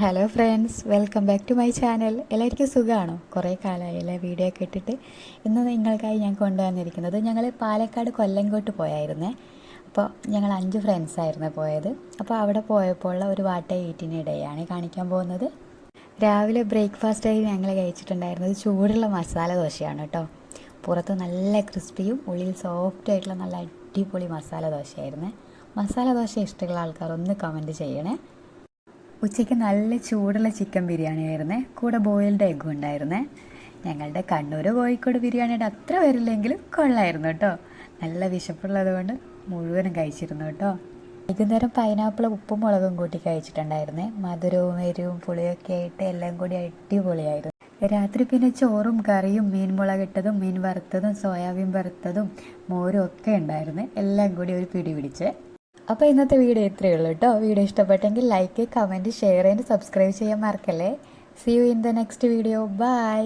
Hello friends, welcome back to my channel. എല്ലാവർക്കും സുഖമാണോ? കുറേ കാലമായില്ലേ വീഡിയോ ഒക്കെ ഇട്ടിട്ട്. ഇന്ന് നിങ്ങൾക്കായി ഞാൻ കൊണ്ടുവന്നിരിക്കുന്നത്, ഞങ്ങൾ പാലക്കാട് കൊല്ലങ്കോട്ട് പോയായിരുന്നേ. അപ്പോൾ ഞങ്ങൾ 5 ഫ്രണ്ട്സായിരുന്നു പോയത്. അപ്പോൾ അവിടെ പോയപ്പോൾ ഒരു വാട്ട ഈറ്റിനിടെയാണ് കാണിക്കാൻ പോകുന്നത്. രാവിലെ ബ്രേക്ക്ഫാസ്റ്റായി ഞങ്ങൾ കഴിച്ചിട്ടുണ്ടായിരുന്നത് ചൂടുള്ള മസാല ദോശയാണ് കേട്ടോ. പുറത്ത് നല്ല ക്രിസ്പിയും ഉള്ളിൽ സോഫ്റ്റ് ആയിട്ടുള്ള നല്ല അടിപൊളി മസാല ദോശയായിരുന്നേ. മസാല ദോശ ഇഷ്ടമുള്ള ആൾക്കാർ ഒന്ന് കമൻറ്റ് ചെയ്യണേ. ഉച്ചയ്ക്ക് നല്ല ചൂടുള്ള ചിക്കൻ ബിരിയാണി ആയിരുന്നേ, കൂടെ ബോയിൽഡ് എഗ്ഗും ഉണ്ടായിരുന്നേ. ഞങ്ങളുടെ കണ്ണൂർ കോഴിക്കോട് ബിരിയാണിയുടെ അത്ര വരില്ലെങ്കിലും കൊള്ളായിരുന്നു കേട്ടോ. നല്ല വിശപ്പുള്ളത് കൊണ്ട് മുഴുവനും കഴിച്ചിരുന്നു കേട്ടോ. വൈകുന്നേരം പൈനാപ്പിൾ ഉപ്പും മുളകും കൂട്ടി കഴിച്ചിട്ടുണ്ടായിരുന്നേ. മധുരവും എരിവും പുളിയൊക്കെ ആയിട്ട് എല്ലാം കൂടി അടിപൊളിയായിരുന്നു. രാത്രി പിന്നെ ചോറും കറിയും മീൻ മുളകിട്ടതും മീൻ വറുത്തതും സോയാബീൻ വറുത്തതും മോരും ഒക്കെ ഉണ്ടായിരുന്നേ. എല്ലാം കൂടി ഒരു പിടി പിടിച്ച്. അപ്പോൾ ഇന്നത്തെ വീഡിയോ ഇത്രയേ ഉള്ളൂ കേട്ടോ. വീഡിയോ ഇഷ്ടപ്പെട്ടെങ്കിൽ like, comment, share and subscribe ചെയ്യാൻ മറക്കല്ലേ. See you in the next video. By.